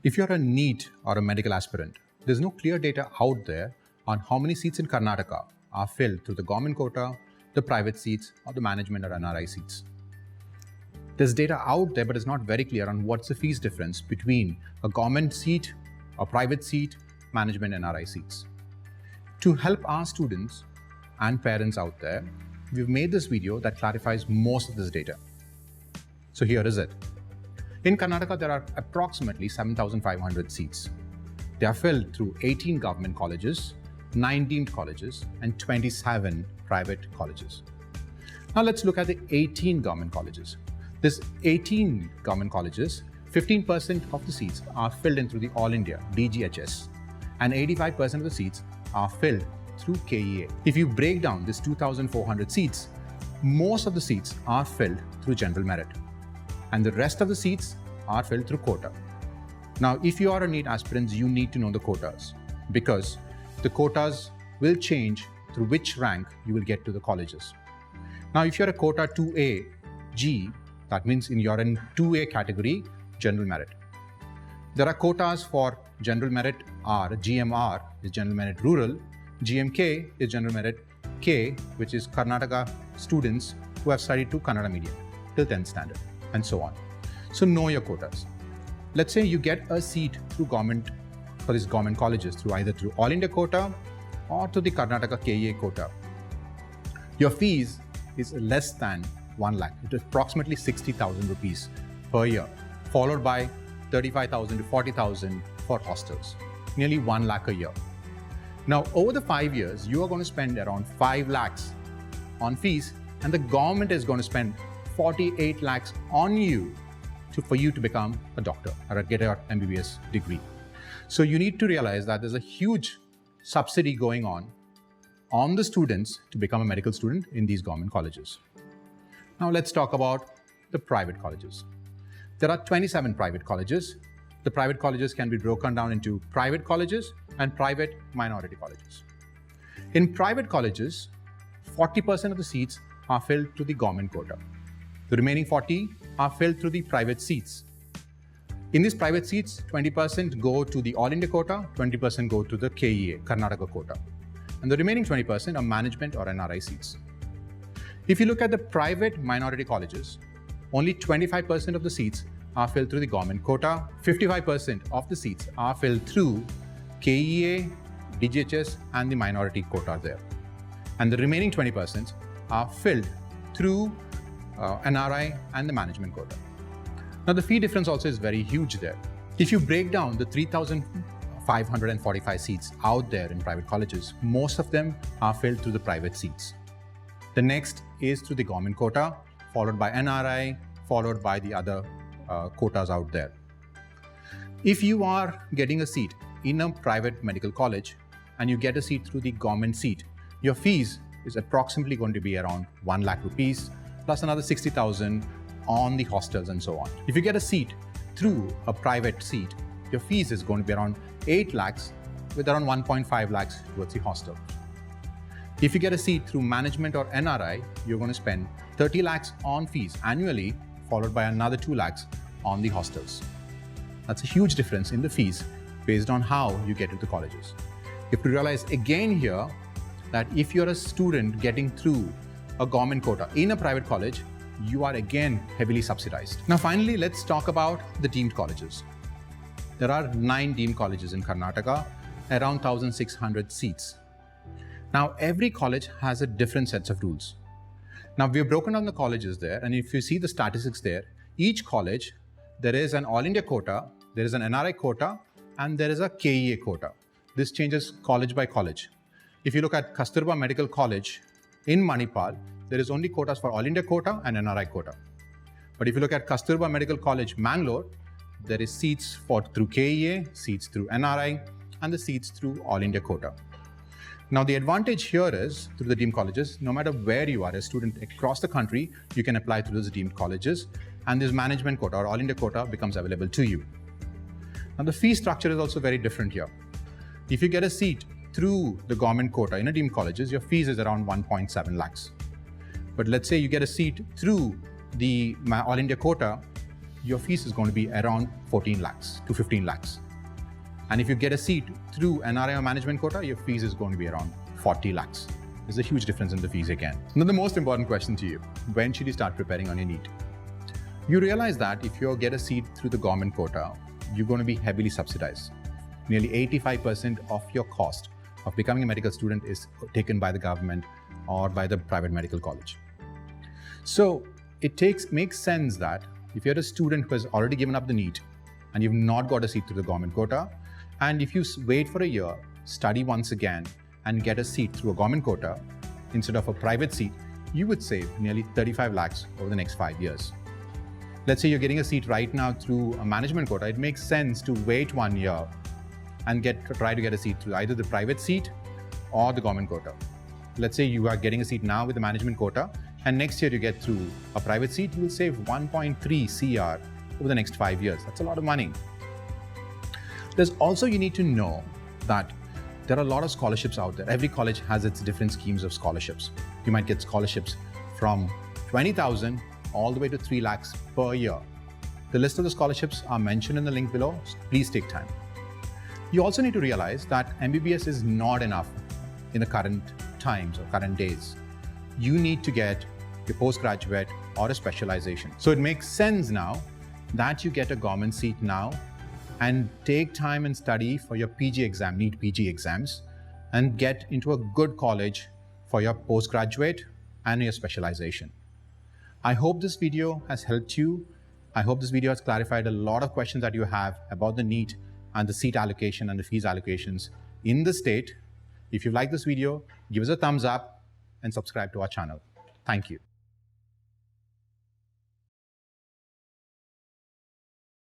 If you're a NEET or a medical aspirant, there's no clear data out there on how many seats in Karnataka are filled through the government quota, the private seats, or the management or NRI seats. There's data out there, but it's not very clear on what's the fees difference between a government seat, a private seat, management NRI seats. To help our students and parents out there, we've made this video that clarifies most of this data. So here is it. In Karnataka, there are approximately 7,500 seats. They are filled through 18 government colleges, 9 deemed colleges, and 27 private colleges. Now let's look at the 18 government colleges. This 18 government colleges, 15% of the seats are filled in through the All India DGHS, and 85% of the seats are filled through KEA. If you break down this 2,400 seats, most of the seats are filled through general merit, and the rest of the seats are filled through quota. Now, if you are a NEET aspirant, you need to know the quotas, because the quotas will change through which rank you will get to the colleges. Now, if you're a quota 2A G, that means you're in 2A category, general merit. There are quotas for general merit R, GMR is general merit rural, GMK is general merit K, which is Karnataka students who have studied to Kannada medium till 10th standard, and so on. So know your quotas. Let's say you get a seat through government, for these government colleges, either through All India quota or to the Karnataka KEA quota. Your fees is less than 1 lakh. It is approximately 60,000 rupees per year, followed by 35,000 to 40,000 for hostels, nearly 1 lakh a year. Now, over the 5 years, you are going to spend around 5 lakhs on fees, and the government is going to spend 48 lakhs on you for you to become a doctor or get your MBBS degree. So you need to realize that there's a huge subsidy going on the students to become a medical student in these government colleges. Now let's talk about the private colleges. There are 27 private colleges. The private colleges can be broken down into private colleges and private minority colleges. In private colleges, 40% of the seats are filled to the government quota. The remaining 40 are filled through the private seats. In these private seats, 20% go to the All India quota, 20% go to the KEA, Karnataka quota. And the remaining 20% are management or NRI seats. If you look at the private minority colleges, only 25% of the seats are filled through the government quota, 55% of the seats are filled through KEA, DGHS, and the minority quota there. And the remaining 20% are filled through NRI and the management quota. Now the fee difference also is very huge there. If you break down the 3,545 seats out there in private colleges, most of them are filled through the private seats. The next is through the government quota, followed by NRI, followed by the other quotas out there. If you are getting a seat in a private medical college and you get a seat through the government seat, your fees is approximately going to be around 1 lakh rupees plus another 60,000 on the hostels and so on. If you get a seat through a private seat, your fees is going to be around 8 lakhs with around 1.5 lakhs towards the hostel. If you get a seat through management or NRI, you're going to spend 30 lakhs on fees annually, followed by another 2 lakhs on the hostels. That's a huge difference in the fees based on how you get into colleges. You have to realize again here that if you're a student getting through a government quota in a private college, you are again heavily subsidized. Now finally, let's talk about the deemed colleges. There are 9 deemed colleges in Karnataka, around 1,600 seats. Now every college has a different sets of rules. Now we've broken down the colleges there, and if you see the statistics there, each college, there is an All India quota, there is an NRI quota, and there is a KEA quota. This changes college by college. If you look at Kasturba Medical College in Manipal, there is only quotas for All India quota and NRI quota. But if you look at Kasturba Medical College, Mangalore, there is seats through KEA, seats through NRI, and the seats through All India quota. Now the advantage here is, through the deemed colleges, no matter where you are a student across the country, you can apply through those deemed colleges, and this management quota or All India quota becomes available to you. Now the fee structure is also very different here. If you get a seat through the government quota in a deemed colleges, your fees is around 1.7 lakhs. But let's say you get a seat through the All India quota, your fees is going to be around 14 lakhs to 15 lakhs. And if you get a seat through NRI or management quota, your fees is going to be around 40 lakhs. There's a huge difference in the fees again. Now, the most important question to you, when should you start preparing on your NEET? You realize that if you get a seat through the government quota, you're going to be heavily subsidized. Nearly 85% of your cost of becoming a medical student is taken by the government or by the private medical college. So it makes sense that if you're a student who has already given up the NEET and you've not got a seat through the government quota, and if you wait for a year, study once again, and get a seat through a government quota instead of a private seat, you would save nearly 35 lakhs over the next 5 years. Let's say you're getting a seat right now through a management quota. It makes sense to wait 1 year and try to get a seat through either the private seat or the government quota. Let's say you are getting a seat now with the management quota, and next year you get through a private seat, you will save 1.3 CR over the next 5 years. That's a lot of money. There's also, you need to know that there are a lot of scholarships out there. Every college has its different schemes of scholarships. You might get scholarships from 20,000 all the way to 3 lakhs per year. The list of the scholarships are mentioned in the link below. Please take time. You also need to realize that MBBS is not enough in the current times or current days. You need to get your postgraduate or a specialization. So it makes sense now that you get a government seat now and take time and study for your PG exam, NEET PG exams, and get into a good college for your postgraduate and your specialization. I hope this video has helped you. I hope this video has clarified a lot of questions that you have about the NEET and the seat allocation and the fees allocations in the state. If you like this video, give us a thumbs up and subscribe to our channel. Thank you.